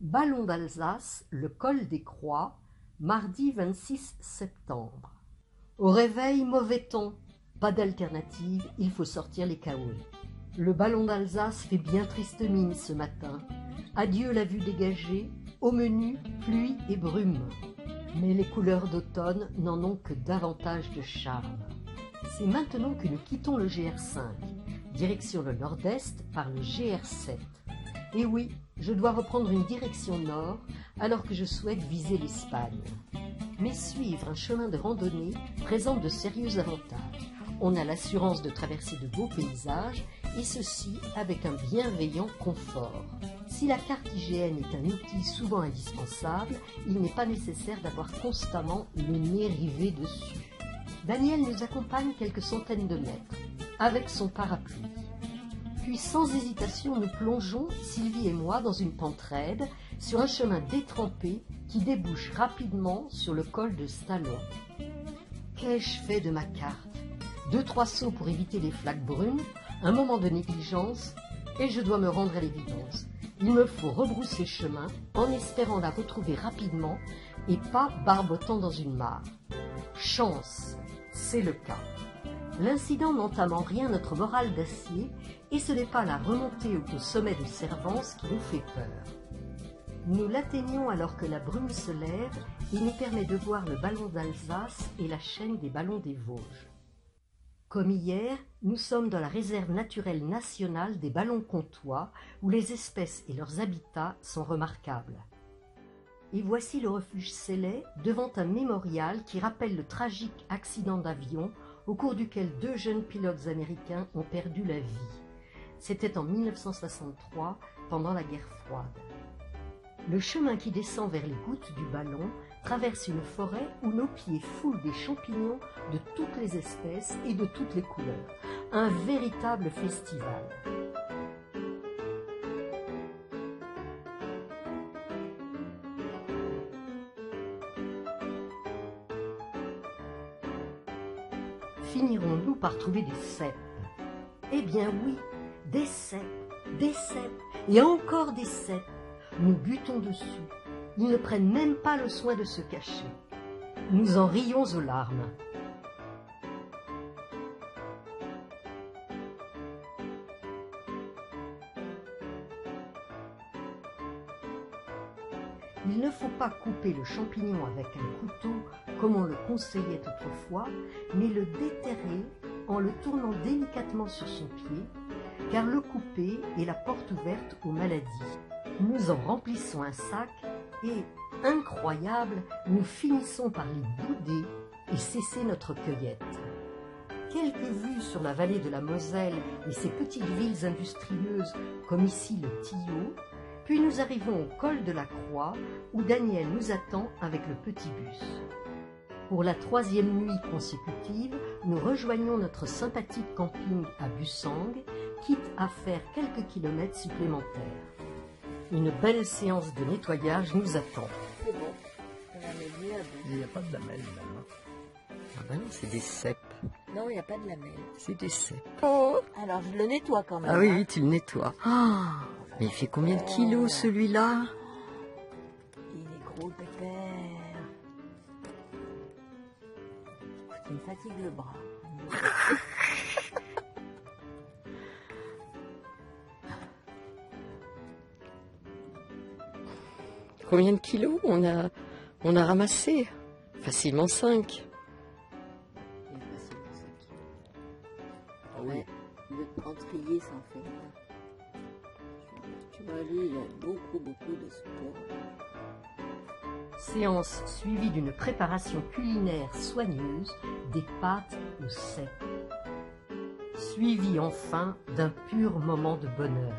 Ballon d'Alsace, le col des Croix, mardi 26 septembre. Au réveil, mauvais temps. Pas d'alternative, il faut sortir les caouets. Le ballon d'Alsace fait bien triste mine ce matin. Adieu la vue dégagée, au menu, pluie et brume. Mais les couleurs d'automne n'en ont que davantage de charme. C'est maintenant que nous quittons le GR5, direction le nord-est par le GR7. Et oui, je dois reprendre une direction nord alors que je souhaite viser l'Espagne. Mais suivre un chemin de randonnée présente de sérieux avantages. On a l'assurance de traverser de beaux paysages et ceci avec un bienveillant confort. Si la carte IGN est un outil souvent indispensable, il n'est pas nécessaire d'avoir constamment le nez rivé dessus. Daniel nous accompagne quelques centaines de mètres avec son parapluie. Puis sans hésitation, nous plongeons, Sylvie et moi, dans une pente raide, sur un chemin détrempé qui débouche rapidement sur le col de Stallon. Qu'ai-je fait de ma carte? 2-3 sauts pour éviter les flaques brunes, un moment de négligence, et je dois me rendre à l'évidence. Il me faut rebrousser chemin en espérant la retrouver rapidement et pas barbotant dans une mare. Chance, c'est le cas. L'incident n'entame en rien notre morale d'acier et ce n'est pas la remontée au sommet de Servance qui nous fait peur. Nous l'atteignons alors que la brume se lève et nous permet de voir le ballon d'Alsace et la chaîne des ballons des Vosges. Comme hier, nous sommes dans la réserve naturelle nationale des ballons comtois où les espèces et leurs habitats sont remarquables. Et voici le refuge Célé devant un mémorial qui rappelle le tragique accident d'avion au cours duquel 2 jeunes pilotes américains ont perdu la vie. C'était en 1963, pendant la guerre froide. Le chemin qui descend vers les gouttes du ballon traverse une forêt où nos pieds foulent des champignons de toutes les espèces et de toutes les couleurs. Un véritable festival. Finirons-nous par trouver des cèpes? Eh bien oui, des cèpes, et encore des cèpes. Nous butons dessus. Ils ne prennent même pas le soin de se cacher. Nous en rions aux larmes. Il ne faut pas couper le champignon avec un couteau, comme on le conseillait autrefois, mais le déterrer en le tournant délicatement sur son pied, car le couper est la porte ouverte aux maladies. Nous en remplissons un sac et, incroyable, nous finissons par les bouder et cesser notre cueillette. Quelques vues sur la vallée de la Moselle et ses petites villes industrieuses, comme ici le Tillot, puis nous arrivons au col de la Croix, où Daniel nous attend avec le petit bus. Pour la 3e nuit consécutive, nous rejoignons notre sympathique camping à Bussang, quitte à faire quelques kilomètres supplémentaires. Une belle séance de nettoyage nous attend. C'est bon. Il n'y a pas de lamelles là. Ah ben non, c'est des cèpes. Non, il n'y a pas de lamelles. C'est des cèpes. Oh, alors je le nettoie quand même. Ah oui, oui, tu le nettoies. Ah, mais il fait combien de kilos celui-là? Il est gros, pépère. Il me fatigue le bras. Combien de kilos on a ramassé? Facilement 5. Il est facilement 5 kilos. Ah oui. En trier, ça en fait mal. Tu vois, lui, il a beaucoup de sport. Séance suivie d'une préparation culinaire soigneuse, des pâtes au cèpe. Suivie enfin d'un pur moment de bonheur.